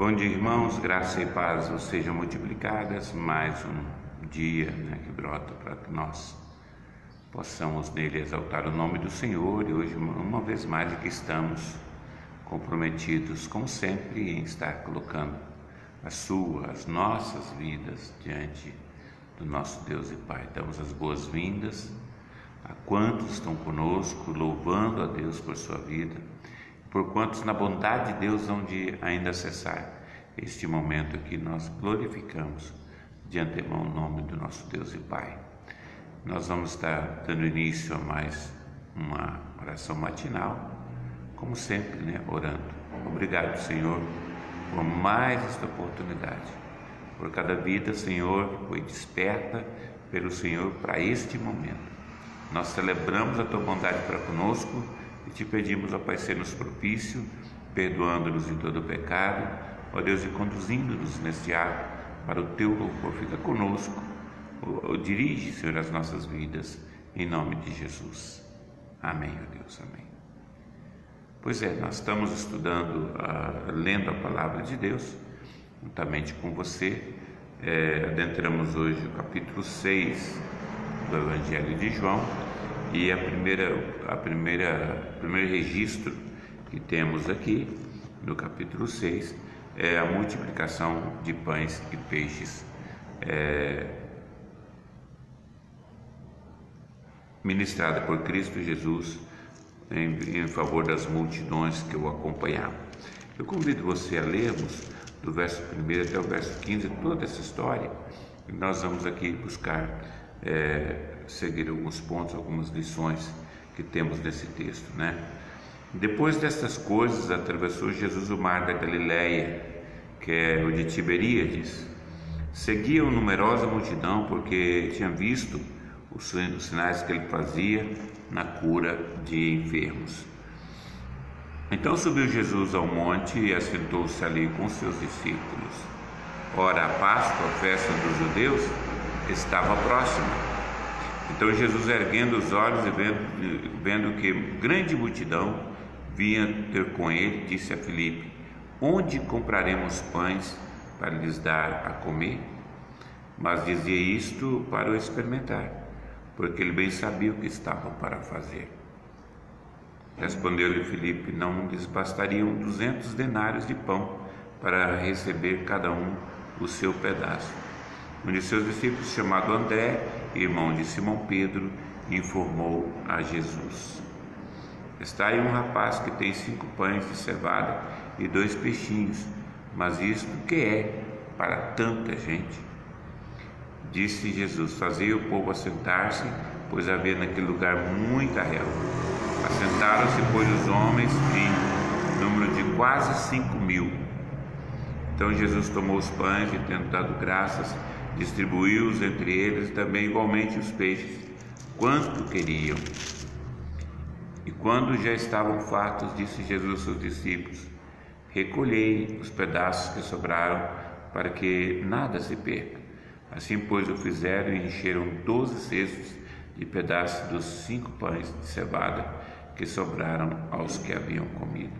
Bom dia, irmãos, graça e paz vos sejam multiplicadas. Mais um dia que brota para que nós possamos nele exaltar o nome do Senhor. E hoje, uma vez mais, aqui estamos comprometidos, como sempre, em estar colocando as nossas vidas diante do nosso Deus e Pai. Damos as boas-vindas a quantos estão conosco, louvando a Deus por sua vida, por quantos na bondade de Deus hão de ainda acessar este momento que nós glorificamos de antemão o nome do nosso Deus e Pai. Nós vamos estar dando início a mais uma oração matinal, como sempre, orando. Obrigado, Senhor, por mais esta oportunidade, por cada vida, Senhor, foi desperta pelo Senhor para este momento. Nós celebramos a Tua bondade para conosco e Te pedimos, ó Pai, ser-nos propício, perdoando-nos de todo o pecado, ó Deus, e conduzindo-nos neste ato para o Teu louvor. Fica conosco, dirige, Senhor, as nossas vidas, em nome de Jesus. Amém, ó Deus, amém. Pois é, nós estamos estudando, lendo a Palavra de Deus, juntamente com você. Adentramos hoje o capítulo 6 do Evangelho de João, e o primeiro registro que temos aqui no capítulo 6 é a multiplicação de pães e peixes ministrada por Cristo Jesus em favor das multidões que o acompanhavam. Eu convido você a lermos do verso 1 até o verso 15 toda essa história, e nós vamos aqui buscar seguir alguns pontos, algumas lições que temos nesse texto, Depois destas coisas, atravessou Jesus o mar da Galileia, que é o de Tiberíades. Seguia-o numerosa multidão, porque tinha visto os sinais que ele fazia na cura de enfermos. Então subiu Jesus ao monte e assentou-se ali com seus discípulos. Ora, a Páscoa, a festa dos judeus, estava próxima. Então Jesus, erguendo os olhos e vendo que grande multidão vinha ter com ele, disse a Filipe: onde compraremos pães para lhes dar a comer? Mas dizia isto para o experimentar, porque ele bem sabia o que estavam para fazer. Respondeu-lhe Filipe: não lhes bastariam 200 denários de pão para receber cada um o seu pedaço. Um de seus discípulos, chamado André, irmão de Simão Pedro, informou a Jesus: está aí um rapaz que tem 5 pães de cevada e 2 peixinhos, mas isto que é para tanta gente? Disse Jesus: fazei o povo assentar-se, pois havia naquele lugar muita relva. Assentaram-se, pois, os homens em número de quase 5.000. Então Jesus tomou os pães e, tendo dado graças, distribuiu-os entre eles, também igualmente os peixes, quanto queriam. E quando já estavam fartos, disse Jesus aos seus discípulos: recolhei os pedaços que sobraram, para que nada se perca. Assim, pois, o fizeram e encheram 12 cestos de pedaços dos 5 pães de cevada que sobraram aos que haviam comido.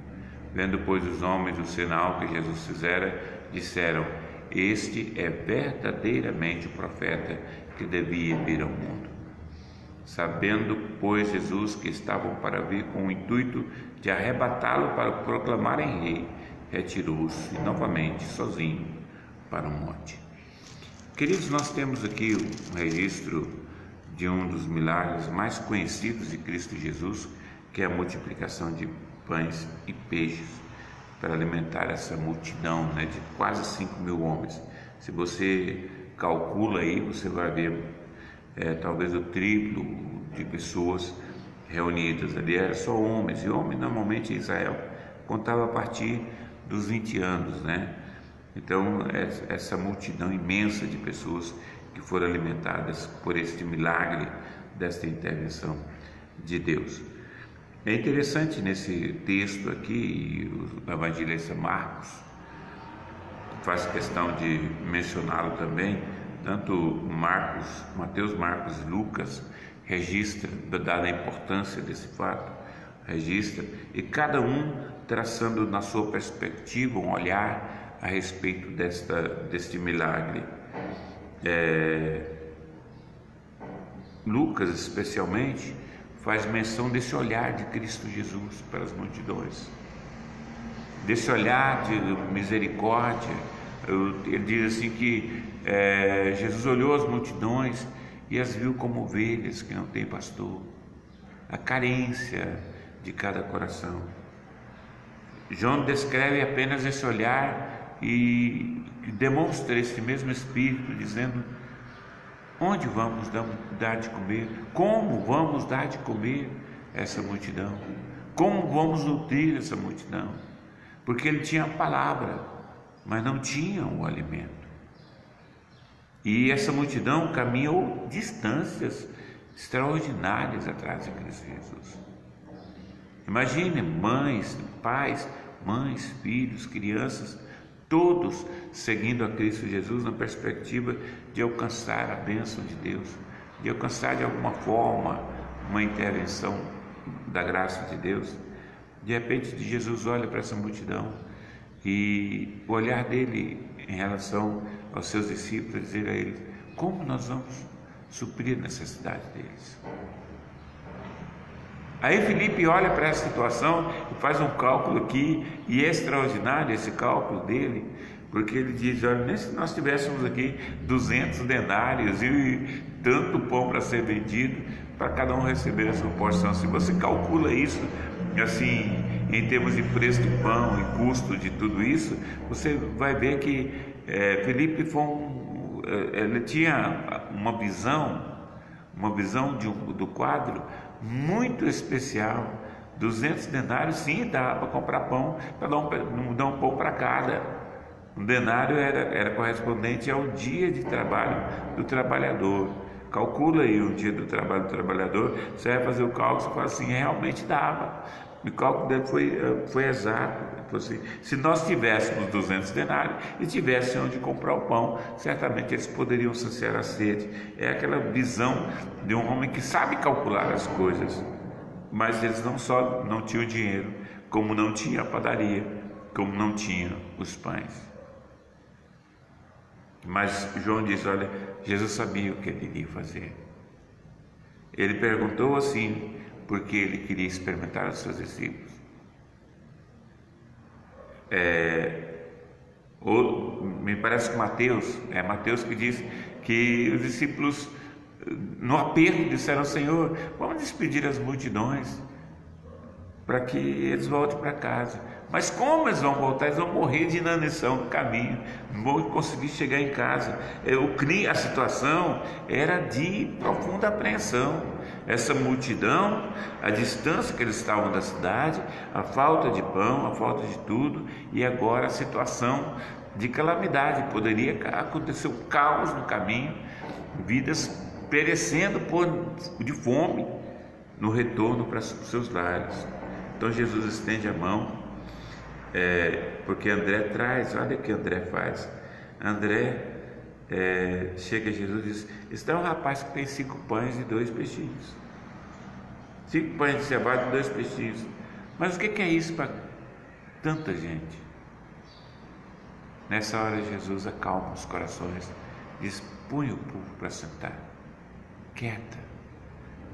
Vendo, pois, os homens o sinal que Jesus fizera, disseram: este é verdadeiramente o profeta que devia vir ao mundo. Sabendo, pois, Jesus que estavam para vir com o intuito de arrebatá-lo para proclamarem rei, retirou-se novamente sozinho para o monte. Queridos, nós temos aqui um registro de um dos milagres mais conhecidos de Cristo Jesus, que é a multiplicação de pães e peixes para alimentar essa multidão, de quase 5.000 homens. Se você calcula aí, você vai ver talvez o triplo de pessoas reunidas ali. Era só homens, e homem normalmente em Israel contava a partir dos 20 anos, Então essa multidão imensa de pessoas que foram alimentadas por este milagre desta intervenção de Deus. É interessante nesse texto aqui, o evangelista Marcos faz questão de mencioná-lo também. Tanto Mateus, Marcos e Lucas registra, dada a importância desse fato, registra, e cada um traçando na sua perspectiva um olhar a respeito deste milagre. Lucas, especialmente, faz menção desse olhar de Cristo Jesus para as multidões, desse olhar de misericórdia. Ele diz assim que Jesus olhou as multidões e as viu como ovelhas que não têm pastor, a carência de cada coração. João descreve apenas esse olhar e demonstra esse mesmo espírito, dizendo: onde vamos dar de comer? Como vamos dar de comer essa multidão? Como vamos nutrir essa multidão? Porque ele tinha a palavra, mas não tinha o alimento. E essa multidão caminhou distâncias extraordinárias atrás de Cristo Jesus. Imagine mães, pais, mães, filhos, crianças, todos seguindo a Cristo Jesus na perspectiva de alcançar a bênção de Deus, de alcançar de alguma forma uma intervenção da graça de Deus. De repente Jesus olha para essa multidão e o olhar dele em relação aos seus discípulos é dizer a eles: como nós vamos suprir a necessidade deles? Aí Felipe olha para essa situação e faz um cálculo aqui, e é extraordinário esse cálculo dele, porque ele diz: olha, nem se nós tivéssemos aqui 200 denários e tanto pão para ser vendido, para cada um receber a sua porção. Se você calcula isso, assim, em termos de preço do pão e custo de tudo isso, você vai ver que Felipe ele tinha uma visão do quadro muito especial. 200 denários, sim, dá para comprar pão, para dar um pão para cada. Um denário era correspondente ao dia de trabalho do trabalhador. Calcula aí o dia do trabalho do trabalhador, você vai fazer o cálculo, você fala assim: realmente dava. O cálculo dele foi exato. Assim, se nós tivéssemos 200 denários e tivessem onde comprar o pão, certamente eles poderiam saciar a sede. É aquela visão de um homem que sabe calcular as coisas, mas eles não tinham dinheiro, como não tinha a padaria, como não tinha os pães. Mas João diz: olha, Jesus sabia o que ele iria fazer. Ele perguntou assim porque ele queria experimentar os seus discípulos. Me parece que Mateus que diz que os discípulos, no aperto, disseram: Senhor, vamos despedir as multidões para que eles voltem para casa. Mas como eles vão voltar? Eles vão morrer de inanição no caminho, não vão conseguir chegar em casa. A situação era de profunda apreensão. Essa multidão, a distância que eles estavam da cidade, a falta de pão, a falta de tudo, e agora a situação de calamidade. Poderia acontecer um caos no caminho, vidas perecendo de fome no retorno para os seus lares. Então Jesus estende a mão, porque André traz, olha o que André faz. André chega a Jesus e diz: está um rapaz que tem 5 pães e 2 peixinhos. 5 pães de cevada e 2 peixinhos. Mas o que é isso para tanta gente? Nessa hora Jesus acalma os corações, diz: põe o povo para sentar, quieta,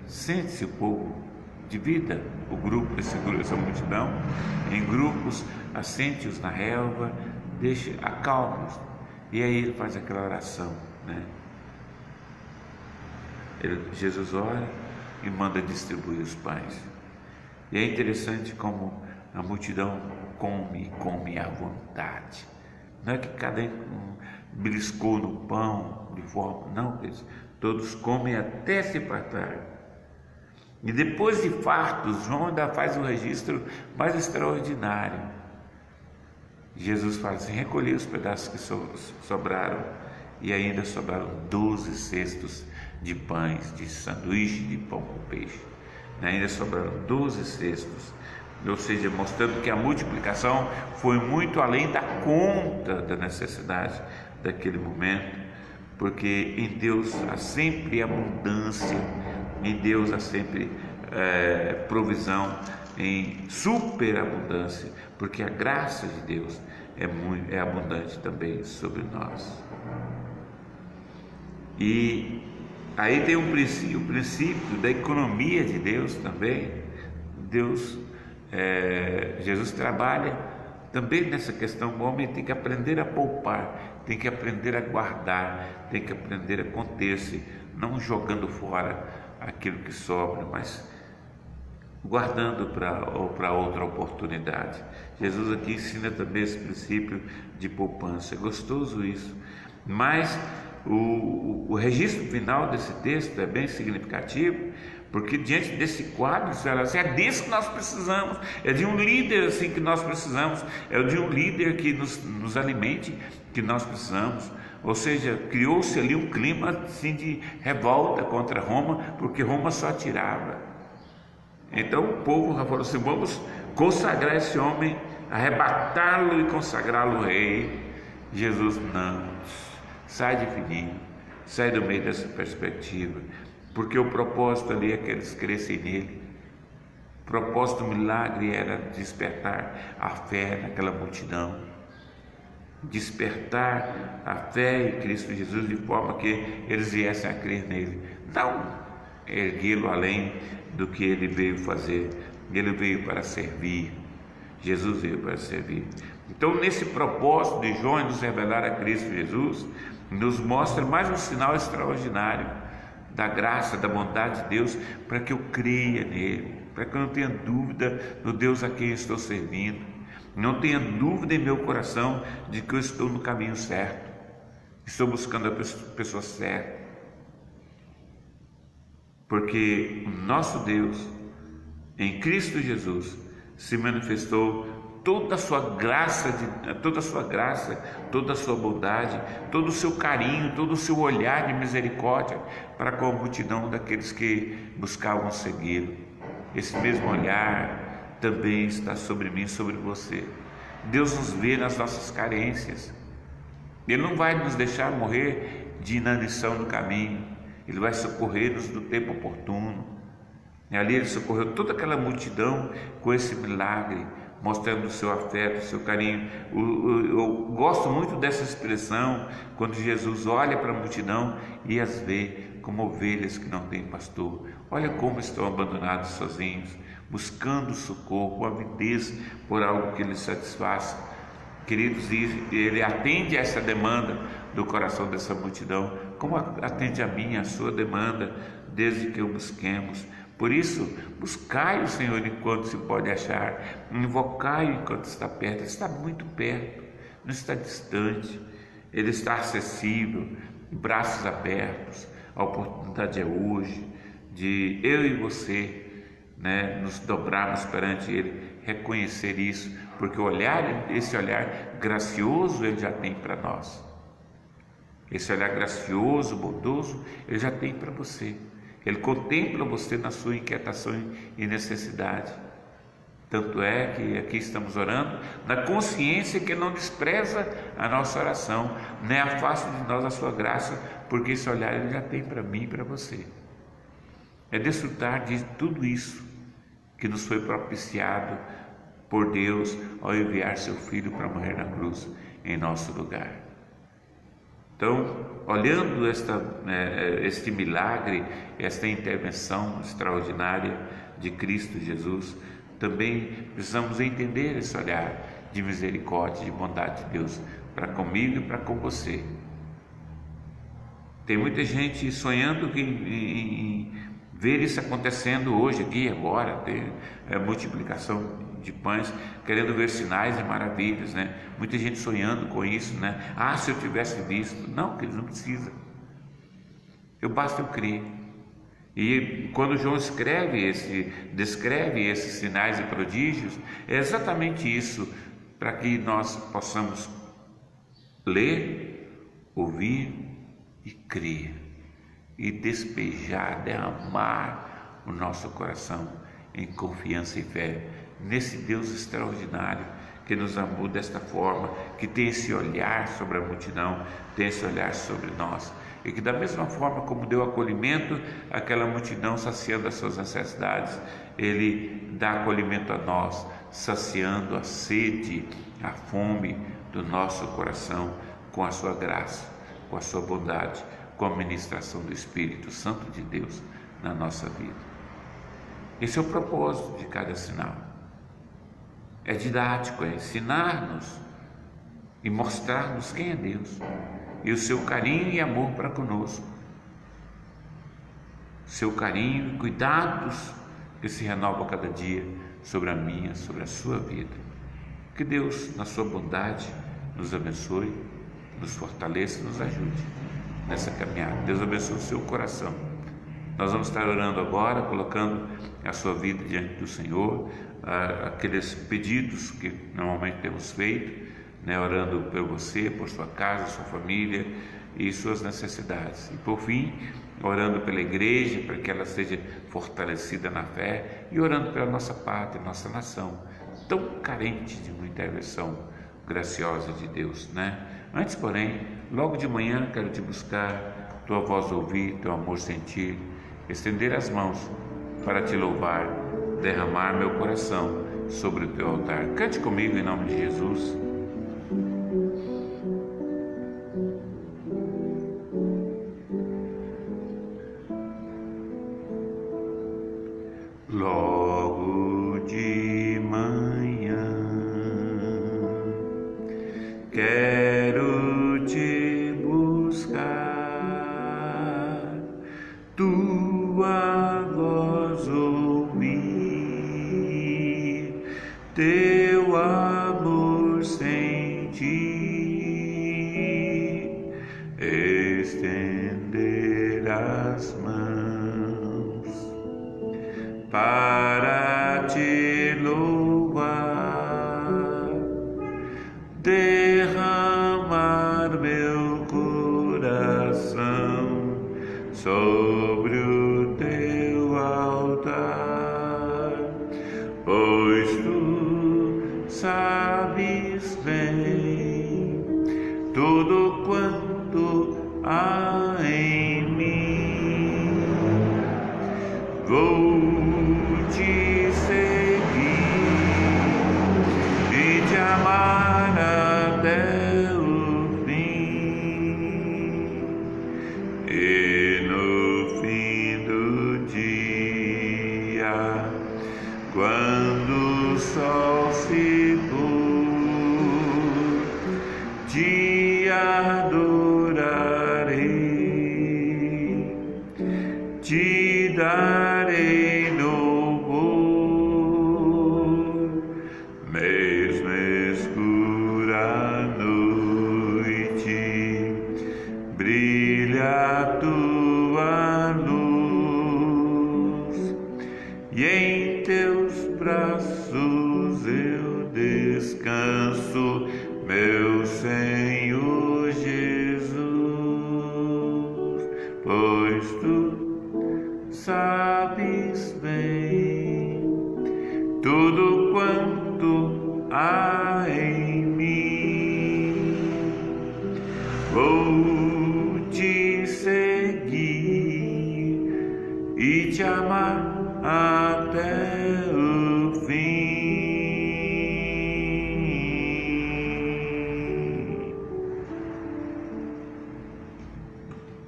sente-se o povo, divida o grupo, essa multidão em grupos, assente-os na relva, acalma-os. E aí ele faz aquela oração, né? Jesus ora e manda distribuir os pães. E é interessante como a multidão come à vontade. Não é que cada um beliscou no pão de forma, não, todos comem até se fartar. E depois de fartos, João ainda faz um registro mais extraordinário. Jesus fala assim: recolhi os pedaços que sobraram, e ainda sobraram 12 cestos de pães, de sanduíche de pão com peixe. Ainda sobraram 12 cestos, ou seja, mostrando que a multiplicação foi muito além da conta da necessidade daquele momento, porque em Deus há sempre abundância, em Deus há sempre provisão, em superabundância, porque a graça de Deus é abundante também sobre nós. E aí tem o princípio da economia de Deus também. Jesus trabalha também nessa questão. O homem tem que aprender a poupar, tem que aprender a guardar, tem que aprender a conter-se, não jogando fora aquilo que sobra, mas guardando para outra oportunidade. Jesus aqui ensina também esse princípio de poupança. É gostoso isso, mas o registro final desse texto é bem significativo, porque diante desse quadro, é disso que nós precisamos, é de um líder assim que nós precisamos, é de um líder que nos alimente que nós precisamos. Ou seja, criou-se ali um clima assim de revolta contra Roma, porque Roma só atirava. Então o povo falou assim: vamos consagrar esse homem, arrebatá-lo e consagrá-lo rei. Jesus: não, sai de fininho, sai do meio dessa perspectiva, porque o propósito ali é que eles crescem nele. O propósito do milagre era despertar a fé naquela multidão, despertar a fé em Cristo Jesus de forma que eles viessem a crer nele, não erguê-lo além do que ele veio fazer. Ele veio para servir. Jesus veio para servir. Então, nesse propósito de João nos revelar a Cristo Jesus, nos mostra mais um sinal extraordinário da graça, da bondade de Deus, para que eu creia nele, para que eu não tenha dúvida no Deus a quem eu estou servindo, não tenha dúvida em meu coração de que eu estou no caminho certo, estou buscando a pessoa certa, porque o nosso Deus, em Cristo Jesus, se manifestou toda a sua graça, toda a sua bondade, todo o seu carinho, todo o seu olhar de misericórdia para com a multidão daqueles que buscavam segui-lo. Esse mesmo olhar também está sobre mim, sobre você. Deus nos vê nas nossas carências. Ele não vai nos deixar morrer de inanição no caminho. Ele vai socorrer-nos no tempo oportuno. E ali ele socorreu toda aquela multidão com esse milagre, mostrando o seu afeto, o seu carinho. Eu gosto muito dessa expressão, quando Jesus olha para a multidão e as vê como ovelhas que não têm pastor. Olha como estão abandonados sozinhos, buscando socorro, avidez por algo que lhes satisfaça. Queridos, ele atende a essa demanda do coração dessa multidão, como atende a minha, a sua demanda, desde que o busquemos. Por isso, buscai o Senhor enquanto se pode achar, invocai-o enquanto está perto. Ele está muito perto, não está distante, ele está acessível, braços abertos. A oportunidade é hoje de eu e você, nos dobrarmos perante ele, reconhecer isso, porque esse olhar gracioso ele já tem para nós. Esse olhar gracioso, bondoso, ele já tem para você. Ele contempla você na sua inquietação e necessidade. Tanto é que aqui estamos orando na consciência que Ele não despreza a nossa oração, nem afasta de nós a sua graça, porque esse olhar Ele já tem para mim e para você. É desfrutar de tudo isso que nos foi propiciado por Deus ao enviar seu Filho para morrer na cruz em nosso lugar. Então, olhando este milagre, esta intervenção extraordinária de Cristo Jesus, também precisamos entender esse olhar de misericórdia, de bondade de Deus para comigo e para com você. Tem muita gente sonhando em ver isso acontecendo hoje, aqui, agora, tem multiplicação de pães, querendo ver sinais e maravilhas, Muita gente sonhando com isso, se eu tivesse visto. Não, queridos, não precisa. Basta eu crer. E quando João descreve esses sinais e prodígios, é exatamente isso, para que nós possamos ler, ouvir e crer, e despejar, derramar o nosso coração em confiança e fé nesse Deus extraordinário que nos amou desta forma, que tem esse olhar sobre a multidão, tem esse olhar sobre nós, e que da mesma forma como deu acolhimento àquela multidão saciando as suas necessidades, Ele dá acolhimento a nós, saciando a sede, a fome do nosso coração com a sua graça, com a sua bondade, com a ministração do Espírito Santo de Deus na nossa vida. Esse é o propósito de cada sinal. É didático, é ensinar-nos e mostrar-nos quem é Deus e o seu carinho e amor para conosco, seu carinho e cuidados que se renovam a cada dia sobre a minha, sobre a sua vida. Que Deus, na sua bondade, nos abençoe, nos fortaleça e nos ajude nessa caminhada. Deus abençoe o seu coração. Nós vamos estar orando agora, colocando a sua vida diante do Senhor, aqueles pedidos que normalmente temos feito, orando por você, por sua casa, sua família e suas necessidades. E por fim, orando pela igreja, para que ela seja fortalecida na fé, e orando pela nossa pátria, nossa nação, tão carente de uma intervenção graciosa de Deus, Antes, porém, logo de manhã quero te buscar, tua voz ouvir, teu amor sentir, estender as mãos para te louvar, derramar meu coração sobre o teu altar. Cante comigo em nome de Jesus. Logo de manhã quero te buscar, tua voz ouvir, teu amor sentir, estender as mãos para te louvar, derramar meu coração sobre o teu altar, pois tu sabes bem tudo quanto há em mim. Vou te seguir e te amar até o fim, e no fim do dia, quando o sol se pôr, te adorarei, te darei louvor, mesmo escura noite, brilha a tua luz, e em teus braços eu descanso, meu Senhor Jesus, pois tu sabes bem tudo quanto há em mim. Vou te seguir e te amar até o fim.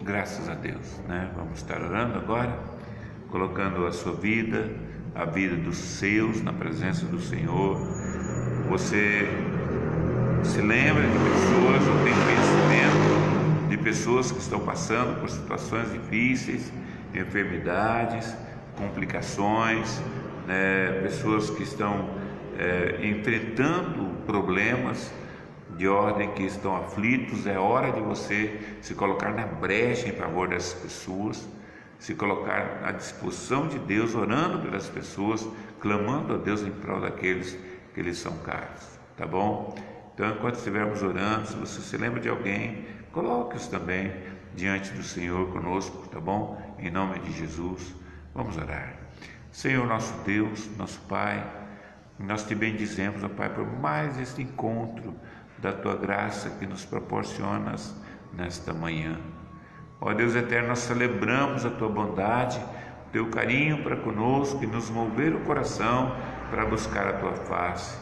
Graças a Deus, Vamos estar orando agora, colocando a sua vida, a vida dos seus na presença do Senhor. Você se lembra de pessoas ou tem conhecimento de pessoas que estão passando por situações difíceis, enfermidades, complicações, pessoas que estão enfrentando problemas de ordem, que estão aflitos. É hora de você se colocar na brecha em favor dessas pessoas, se colocar à disposição de Deus, orando pelas pessoas, clamando a Deus em prol daqueles que lhes são caros, tá bom? Então, enquanto estivermos orando, se você se lembra de alguém, coloque-os também diante do Senhor conosco, tá bom? Em nome de Jesus, vamos orar. Senhor, nosso Deus, nosso Pai, nós te bendizemos, ó Pai, por mais este encontro da Tua graça que nos proporcionas nesta manhã. Ó Deus eterno, nós celebramos a Tua bondade, o Teu carinho para conosco, e nos mover o coração para buscar a tua face.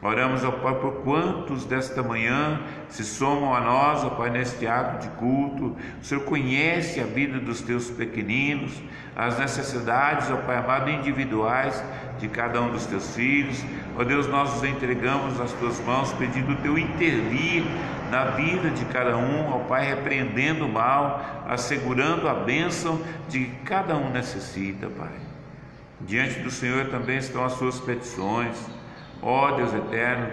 Oramos, ó Pai, por quantos desta manhã se somam a nós, ó Pai, neste ato de culto. O Senhor conhece a vida dos teus pequeninos, as necessidades, ó Pai amado, individuais de cada um dos teus filhos. Ó Deus, nós os entregamos nas tuas mãos, pedindo o teu intervir na vida de cada um, ó Pai, repreendendo o mal, assegurando a bênção de que cada um necessita, Pai. Diante do Senhor também estão as suas petições, ó Deus eterno,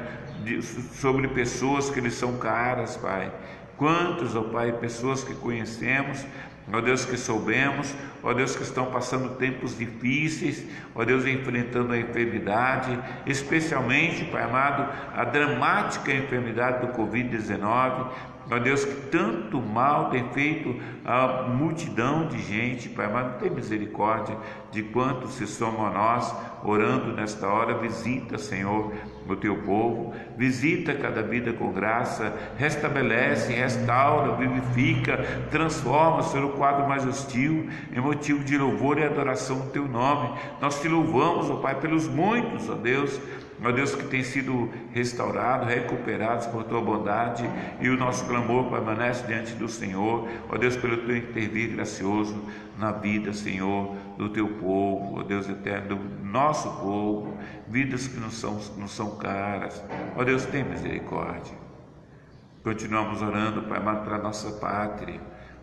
sobre pessoas que lhes são caras, Pai. Quantos, ó Pai, pessoas que conhecemos, ó Deus, que soubemos, ó Deus, que estão passando tempos difíceis, ó Deus, enfrentando a enfermidade, especialmente, Pai amado, a dramática enfermidade do Covid-19, ó Deus, que tanto mal tem feito a multidão de gente, Pai amado, tem misericórdia de quantos se somam a nós, orando nesta hora. Visita, Senhor, o teu povo, visita cada vida com graça, restabelece, restaura, vivifica, transforma, Senhor, o quadro mais hostil em motivo de louvor e adoração do teu nome. Nós te louvamos, ó Pai, pelos muitos, ó Deus, que têm sido restaurados, recuperados por tua bondade, e o nosso clamor permanece diante do Senhor, ó Deus, pelo teu intervir gracioso na vida, Senhor, do teu povo, ó Deus eterno, do nosso povo, vidas que não são caras, ó Deus, tem misericórdia. Continuamos orando, Pai amado, para a nossa pátria,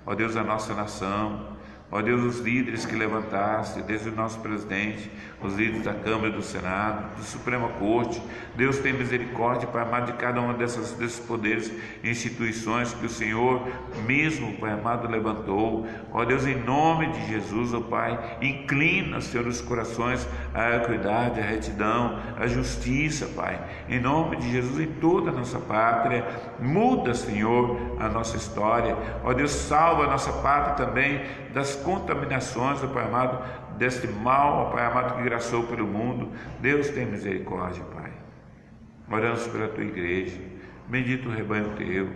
ó Deus, a nossa nação. Ó Deus, os líderes que levantaste, desde o nosso presidente, os líderes da Câmara e do Senado, da Suprema Corte. Deus, tem misericórdia, Pai amado, de cada um desses poderes e instituições que o Senhor mesmo, Pai amado, levantou. Ó Deus, em nome de Jesus, ó Pai, inclina, Senhor, os corações à equidade, à retidão, à justiça, Pai. Em nome de Jesus, em toda a nossa pátria, muda, Senhor, a nossa história. Ó Deus, salva a nossa pátria também das contaminações, ó Pai amado, deste mal, ó Pai amado, que graçou pelo mundo. Deus, tem misericórdia, Pai. Oramos pela tua igreja, bendito o rebanho teu,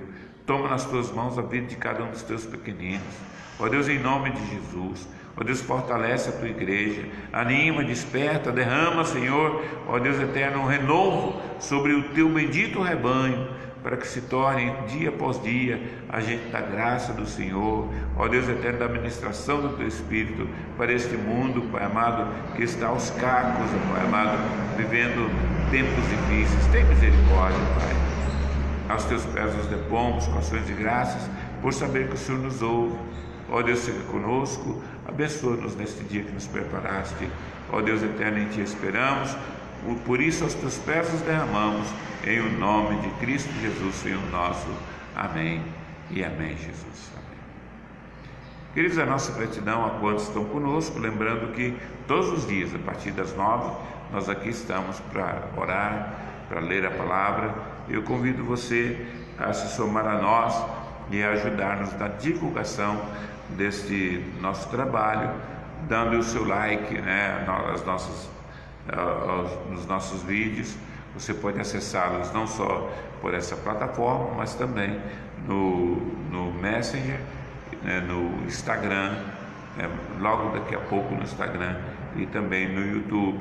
toma nas tuas mãos a vida de cada um dos teus pequeninos, ó Deus, em nome de Jesus. Ó Deus, fortalece a tua igreja, anima, desperta, derrama, Senhor, ó Deus eterno, um renovo sobre o teu bendito rebanho, para que se torne dia após dia agente da graça do Senhor, ó Deus eterno, da administração do teu Espírito para este mundo, Pai amado, que está aos cacos, ó Pai amado, vivendo tempos difíceis. Tem misericórdia, Pai. Aos teus pés nos depomos com ações de graças, por saber que o Senhor nos ouve. Ó Deus, seja conosco, abençoa-nos neste dia que nos preparaste. Ó Deus eterno, em ti esperamos, por isso aos teus pés nos derramamos, em o nome de Cristo Jesus, Senhor nosso. Amém e amém, Jesus. Amém. Queridos, a nossa gratidão a quantos estão conosco, lembrando que todos os dias, a partir das 9, nós aqui estamos para orar, para ler a palavra. Eu convido você a se somar a nós e a ajudar-nos na divulgação deste nosso trabalho, dando o seu like, né, nos nossos vídeos. Você pode acessá-los não só por essa plataforma, mas também no Messenger, né, no Instagram, logo daqui a pouco no Instagram, e também no YouTube.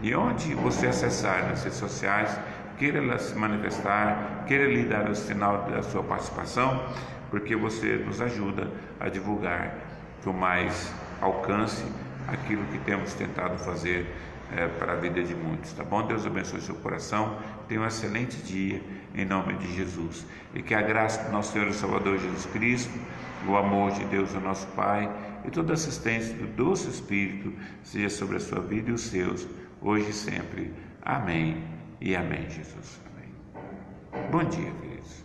E onde você acessar nas redes sociais, queira se manifestar, queira lhe dar o sinal da sua participação, porque você nos ajuda a divulgar com mais alcance aquilo que temos tentado fazer para a vida de muitos, tá bom? Deus abençoe seu coração, tenha um excelente dia, em nome de Jesus, e que a graça do nosso Senhor e Salvador Jesus Cristo, o amor de Deus, o nosso Pai, e toda a assistência do doce Espírito seja sobre a sua vida e os seus, hoje e sempre. Amém e amém, Jesus. Amém. Bom dia, queridos.